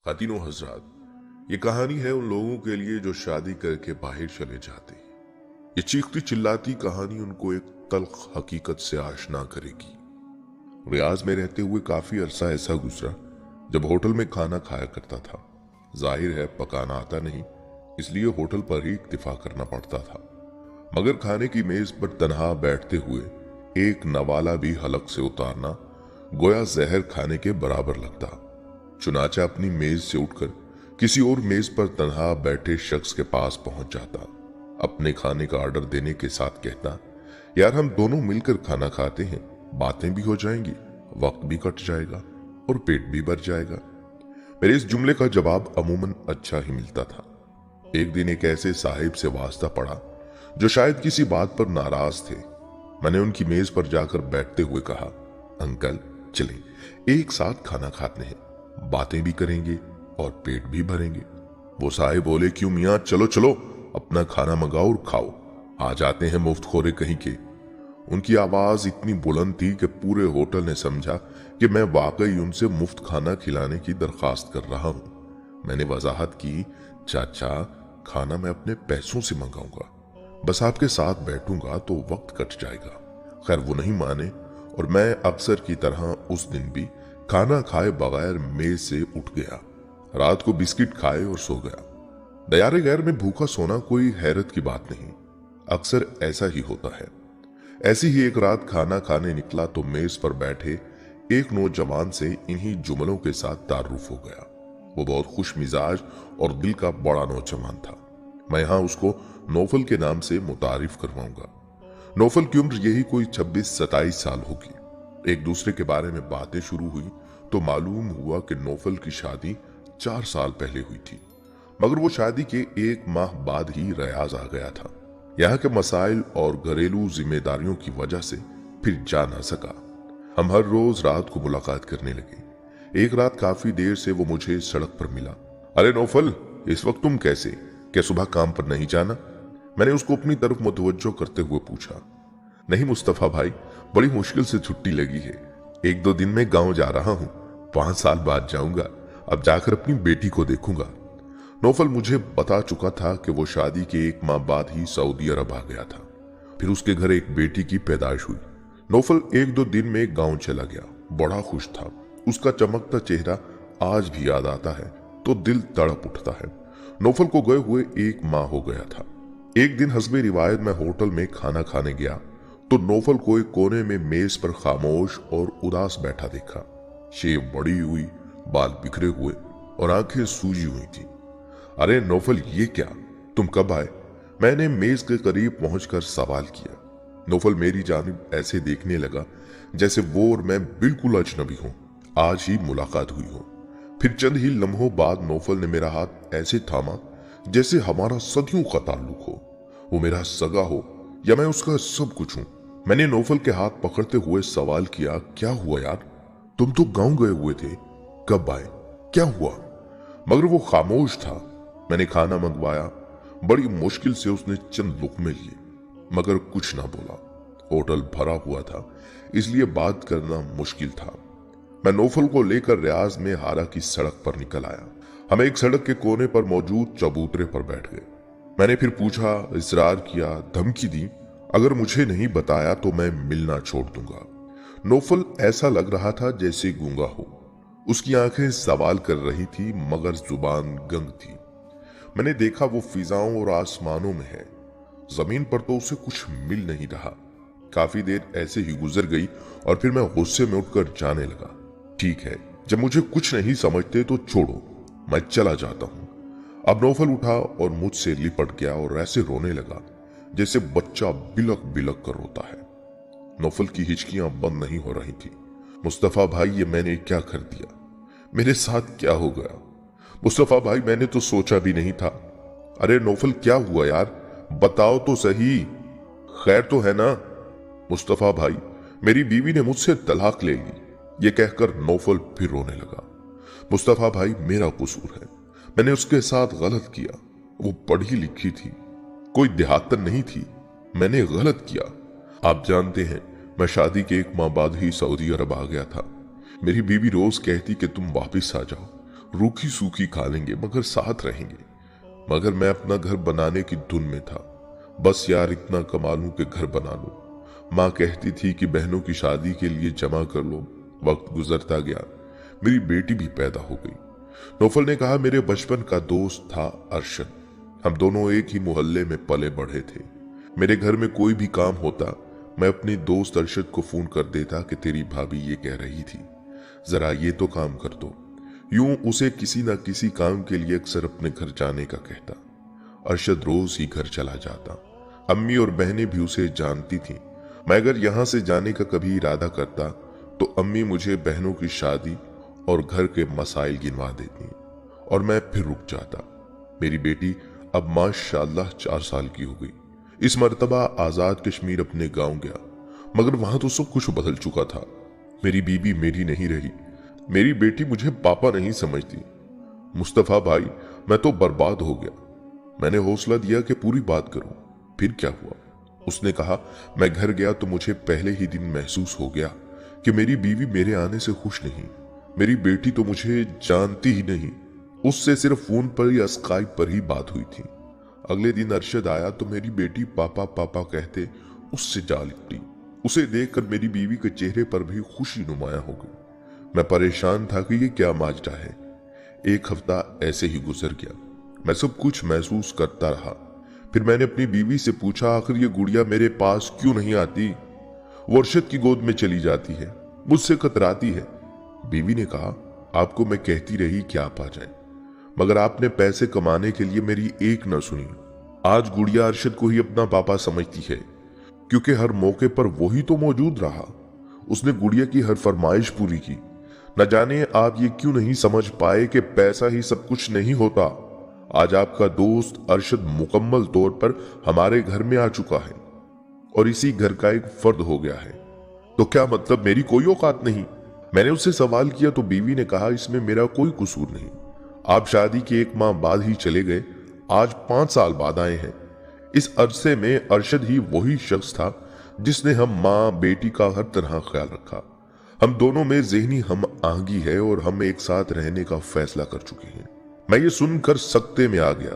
खातिनो हजरात, ये कहानी है उन लोगों के लिए जो शादी करके बाहर चले जाते हैं। ये चीखती चिल्लाती कहानी उनको एक तल्ख हकीकत से आशना करेगी। रियाज में रहते हुए काफी अरसा ऐसा गुजरा जब होटल में खाना खाया करता था। जाहिर है पकाना आता नहीं, इसलिए होटल पर ही इक्तिफा करना पड़ता था। मगर खाने की मेज पर तन्हा बैठते हुए एक नवाला भी हलक से उतारना गोया जहर खाने के बराबर लगता। चुनाचा अपनी मेज से उठकर किसी और मेज पर तन्हा बैठे शख्स के पास पहुंच जाता। अपने खाने का ऑर्डर देने के साथ कहता, यार हम दोनों मिलकर खाना खाते हैं, बातें भी हो जाएंगी, वक्त भी कट जाएगा और पेट भी भर जाएगा। मेरे इस जुमले का जवाब अमूमन अच्छा ही मिलता था। एक दिन एक ऐसे साहिब से वास्ता पड़ा जो शायद किसी बात पर नाराज थे। मैंने उनकी मेज पर जाकर बैठते हुए कहा, अंकल चलें एक साथ खाना खाते हैं, बातें भी करेंगे और पेट भी भरेंगे। वो साहिब बोले, क्यों मियां, चलो चलो अपना खाना मंगाओ और खाओ, आ जाते हैं मुफ्तखोरे कहीं के। उनकी आवाज इतनी बुलंद थी कि पूरे होटल ने समझा कि मैं वाकई उनसे मुफ्त खाना खिलाने की दरखास्त कर रहा हूं। मैंने वजाहत की, चाचा खाना मैं अपने पैसों से मंगाऊंगा, बस आपके साथ बैठूंगा तो वक्त कट जाएगा। खैर वो नहीं माने और मैं अक्सर की तरह उस दिन भी खाना खाए बगैर मेज से उठ गया। रात को बिस्किट खाए और सो गया। दयारे गैर में भूखा सोना कोई हैरत की बात नहीं, अक्सर ऐसा ही होता है। ऐसी ही एक रात खाना खाने निकला तो मेज पर बैठे एक नौजवान से इन्हीं जुमलों के साथ तारुफ हो गया। वो बहुत खुश मिजाज और दिल का बड़ा नौजवान था। मैं यहां उसको नौफल के नाम से मुतारिफ करवाऊंगा। नौफल की उम्र यही कोई 26-27 साल होगी। एक दूसरे के बारे में बातें शुरू हुई तो मालूम हुआ कि नौफल की शादी 4 साल पहले हुई थी, मगर वो शादी के 1 माह बाद ही रियाज आ गया था। यहाँ के मसाइल और घरेलू जिम्मेदारियों की वजह से फिर जा ना सका। हम हर रोज रात को मुलाकात करने लगे। एक रात काफी देर से वो मुझे सड़क पर मिला। अरे नौफल, इस वक्त तुम कैसे, क्या सुबह काम पर नहीं जाना? मैंने उसको अपनी तरफ मुतवज्जो करते हुए पूछा। नहीं मुस्तफा भाई, बड़ी मुश्किल से छुट्टी लगी है। 1-2 दिन में गांव जा रहा हूं, 5 साल बाद जाऊंगा। अब जाकर अपनी बेटी को देखूंगा। नौफल मुझे बता चुका था कि वो शादी के 1 माह बाद ही सऊदी अरब आ गया था। फिर उसके घर एक बेटी की पैदाइश हुई। नौफल 1-2 दिन में गांव चला गया। बड़ा खुश था। उसका चमकता चेहरा आज भी याद आता है तो दिल तड़प उठता है। नौफल को गए हुए 1 माह हो गया था। एक दिन हस्बे रिवायत मैं होटल में खाना खाने गया तो नौफल को एक कोने में मेज पर खामोश और उदास बैठा देखा। शेव बड़ी हुई, बाल बिखरे हुए और आंखें सूजी हुई थी। अरे नौफल, ये क्या, तुम कब आए? मैंने मेज के करीब पहुंचकर सवाल किया। नौफल मेरी जानिब ऐसे देखने लगा जैसे वो और मैं बिल्कुल अजनबी हूं, आज ही मुलाकात हुई हो। फिर चंद ही लम्हों बाद नौफल ने मेरा हाथ ऐसे थामा जैसे हमारा सदियों का ताल्लुक हो, वो मेरा सगा हो या मैं उसका सब कुछ हूं। मैंने नौफल के हाथ पकड़ते हुए सवाल किया, क्या हुआ यार, तुम तो गांव गए हुए थे, कब आए, क्या हुआ? मगर वो खामोश था। मैंने खाना मंगवाया। बड़ी मुश्किल से उसने चंद लुकमे लिए, मगर कुछ ना बोला। होटल भरा हुआ था, इसलिए बात करना मुश्किल था। मैं नौफल को लेकर रियाज में हारा की सड़क पर निकल आया। हम एक सड़क के कोने पर मौजूद चबूतरे पर बैठ गए। मैंने फिर पूछा, इसरार किया, धमकी दी, अगर मुझे नहीं बताया तो मैं मिलना छोड़ दूंगा। नौफल ऐसा लग रहा था जैसे गूंगा हो। उसकी आंखें सवाल कर रही थी मगर जुबान गंग थी। मैंने देखा वो फिजाओं और आसमानों में है, जमीन पर तो उसे कुछ मिल नहीं रहा। काफी देर ऐसे ही गुजर गई और फिर मैं गुस्से में उठकर जाने लगा। ठीक है, जब मुझे कुछ नहीं समझते तो छोड़ो, मैं चला जाता हूं। अब नौफल उठा और मुझसे लिपट गया और ऐसे रोने लगा जैसे बच्चा बिलक बिलक कर रोता है। नौफल की हिचकियां बंद नहीं हो रही थी। मुस्तफा भाई, ये मैंने क्या कर दिया, मेरे साथ क्या हो गया? मुस्तफा भाई, मैंने तो सोचा भी नहीं था। अरे नौफल, क्या हुआ यार, बताओ तो सही, खैर तो है ना? मुस्तफा भाई, मेरी बीवी ने मुझसे तलाक ले ली। ये कहकर नौफल फिर रोने लगा। मुस्तफा भाई, मेरा कसूर है, मैंने उसके साथ गलत किया। वो पढ़ी लिखी थी, कोई देहातन नहीं थी, मैंने गलत किया। आप जानते हैं, मैं शादी के 1 माह बाद ही सऊदी अरब आ गया था। मेरी बीवी रोज कहती कि तुम वापिस आ जाओ, रूखी सूखी खा लेंगे मगर साथ रहेंगे। मगर मैं अपना घर बनाने की धुन में था। बस यार इतना कमा लूं कि घर बना लूं। माँ कहती थी कि बहनों की शादी के लिए जमा कर लो। वक्त गुजरता गया, मेरी बेटी भी पैदा हो गई। नौफल ने कहा, मेरे बचपन का दोस्त था अरशद। हम दोनों एक ही मोहल्ले में पले बढ़े थे। मेरे घर में कोई भी काम होता, मैं अपने दोस्त अरशद को फोन कर देता कि तेरी भाभी ये कह रही थी, जरा ये तो काम कर दो। यूं उसे किसी ना किसी काम के लिए अक्सर अपने घर जाने का कहता। अरशद रोज ही घर चला जाता। अम्मी और बहनें भी उसे जानती थीं। मैं अगर यहां से जाने का कभी इरादा करता तो अम्मी मुझे बहनों की शादी और घर के मसाइल गिनवा देती और मैं फिर रुक जाता। मेरी बेटी अब माशाअल्लाह 4 साल की हो गई। इस मर्तबा आजाद कश्मीर अपने गांव गया, मगर वहां तो सब कुछ बदल चुका था। मेरी बीबी मेरी नहीं रही। मेरी बेटी मुझे पापा नहीं समझती। मुस्तफा भाई, मैं तो बर्बाद हो गया। मैंने हौसला दिया कि पूरी बात करूं। फिर क्या हुआ? उसने कहा, मैं घर गया तो मुझे पहले ही दिन महसूस हो गया कि मेरी बीवी मेरे आने से खुश नहीं। मेरी बेटी तो मुझे जानती ही नहीं। उससे सिर्फ फोन पर या स्काइप पर ही बात हुई थी। अगले दिन अरशद आया तो मेरी बेटी पापा पापा कहते उससे जा लिपटी। उसे देखकर मेरी बीवी के चेहरे पर भी खुशी नुमाया हो गई। मैं परेशान था कि ये क्या माजरा है। 1 हफ्ता ऐसे ही गुजर गया। मैं सब कुछ महसूस करता रहा। फिर मैंने अपनी बीवी से पूछा, आखिर ये गुड़िया मेरे पास क्यों नहीं आती? वो अरशद की गोद में चली जाती है, मुझसे कतराती है। बीवी ने कहा, आपको मैं कहती रही कि आप आ जाएं, मगर आपने पैसे कमाने के लिए मेरी एक न सुनी। आज गुड़िया अरशद को ही अपना पापा समझती है, क्योंकि हर मौके पर वही तो मौजूद रहा। उसने गुड़िया की हर फरमाइश पूरी की। न जाने आप ये क्यों नहीं समझ पाए कि पैसा ही सब कुछ नहीं होता। आज आपका दोस्त अरशद मुकम्मल तौर पर हमारे घर में आ चुका है और इसी घर का एक फर्द हो गया है। तो क्या मतलब मेरी कोई औकात नहीं? मैंने उससे सवाल किया तो बीवी ने कहा, इसमें मेरा कोई कसूर नहीं। आप शादी के 1 माह बाद ही चले गए, आज 5 साल बाद आए हैं। इस अरसे में अरशद ही वही शख्स था जिसने हम माँ बेटी का हर तरह ख्याल रखा। हम दोनों में ज़हनी हम आहंगी है और हम एक साथ रहने का फैसला कर चुके हैं। मैं ये सुनकर सकते में आ गया।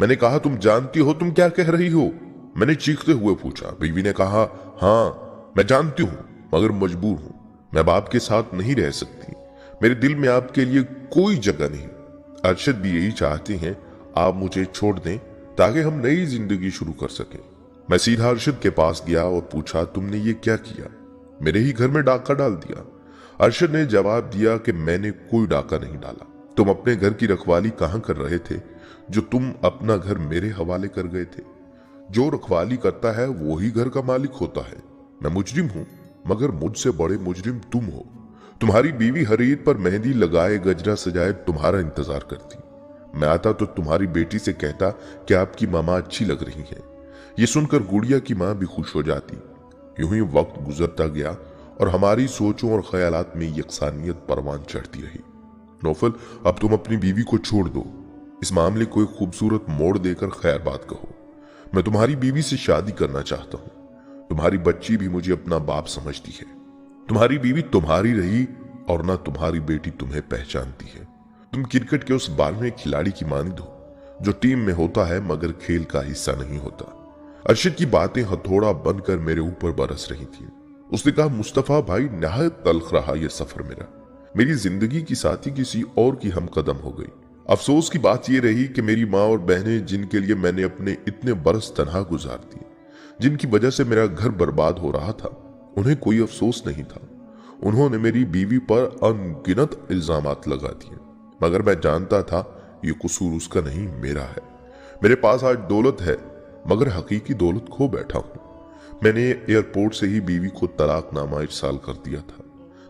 मैंने कहा, तुम जानती हो तुम क्या कह रही हो? मैंने चीखते हुए पूछा। बीवी ने कहा, हाँ मैं जानती हूं, मगर मजबूर हूं। मैं बाप के साथ नहीं रह सकती। मेरे दिल में आपके लिए कोई जगह नहीं। अरशद भी यही चाहते हैं, आप मुझे छोड़ दें ताकि हम नई जिंदगी शुरू कर सकें। मैं सीधा अरशद के पास गया और पूछा, तुमने ये क्या किया? मेरे ही घर में डाका डाल दिया। अरशद ने जवाब दिया कि मैंने कोई डाका नहीं डाला। तुम अपने घर की रखवाली कहां कर रहे थे जो तुम अपना घर मेरे हवाले कर गए थे? जो रखवाली करता है वो ही घर का मालिक होता है। मैं मुजरिम हूं, मगर मुझसे बड़े मुजरिम तुम हो। तुम्हारी बीवी हर ईद पर मेहंदी लगाए गजरा सजाए तुम्हारा इंतजार करती। मैं आता तो तुम्हारी बेटी से कहता कि आपकी मामा अच्छी लग रही है। ये सुनकर गुड़िया की मां भी खुश हो जाती। यूं ही वक्त गुजरता गया और हमारी सोचों और ख्यालात में यकसानियत परवान चढ़ती रही। नौफल, अब तुम अपनी बीवी को छोड़ दो। इस मामले को एक खूबसूरत मोड़ देकर खैर बात कहो। मैं तुम्हारी बीवी से शादी करना चाहता हूं। तुम्हारी बच्ची भी मुझे अपना बाप समझती है। तुम्हारी बीवी तुम्हारी रही और ना तुम्हारी बेटी तुम्हें पहचानती है। तुम क्रिकेट के उस 12वें खिलाड़ी की मानिंद हो जो टीम में होता है मगर खेल का हिस्सा नहीं होता। अरशद की बातें हथौड़ा बनकर मेरे ऊपर बरस रही थी। उसने कहा, मुस्तफा भाई, नहायत तल्ख रहा यह सफर मेरा। मेरी जिंदगी की साथी किसी और की हम कदम हो गई। अफसोस की बात यह रही कि मेरी माँ और बहनें, जिनके लिए मैंने अपने इतने बरस तनहा गुजार दिए, जिनकी वजह से मेरा घर बर्बाद हो रहा था, उन्हें कोई अफसोस नहीं था। उन्होंने मेरी बीवी पर अनगिनत इल्जामात लगा दिए, मगर मैं जानता था ये कसूर उसका नहीं, मेरा है। मेरे पास आज दौलत है, मगर हकीकी दौलत खो बैठा हूं। मैंने एयरपोर्ट से ही बीवी को तलाकनामा इरसाल कर दिया था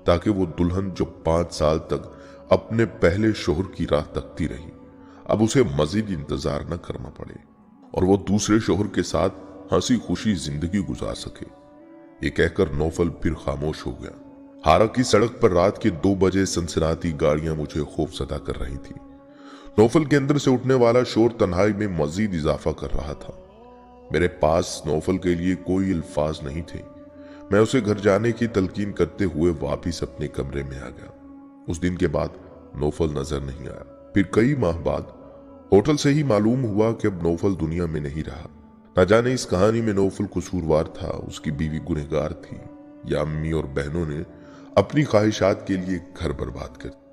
ताकि वो दुल्हन जो 5 साल तक अपने पहले शोहर की राह तकती रही, अब उसे मजीद इंतजार न करना पड़े और वो दूसरे शोहर के साथ हंसी खुशी जिंदगी गुजार सके। ये कहकर नौफल फिर खामोश हो गया। हारा की सड़क पर रात के 2 बजे सनसनाती गाड़ियां मुझे खौफजदा कर रही थी। नौफल के अंदर से उठने वाला शोर तन्हाई में मजीद इजाफा कर रहा था। मेरे पास नौफल के लिए कोई अल्फाज नहीं थे। मैं उसे घर जाने की तलकीन करते हुए वापिस अपने कमरे में आ गया। उस दिन के बाद नौफल नजर नहीं आया। फिर कई माह बाद होटल से ही मालूम हुआ कि अब नौफल दुनिया में नहीं रहा। न जाने इस कहानी में नौफल कसूरवार था, उसकी बीवी गुनहगार थी, या अम्मी और बहनों ने अपनी ख्वाहिशात के लिए घर बर्बाद कर दिया।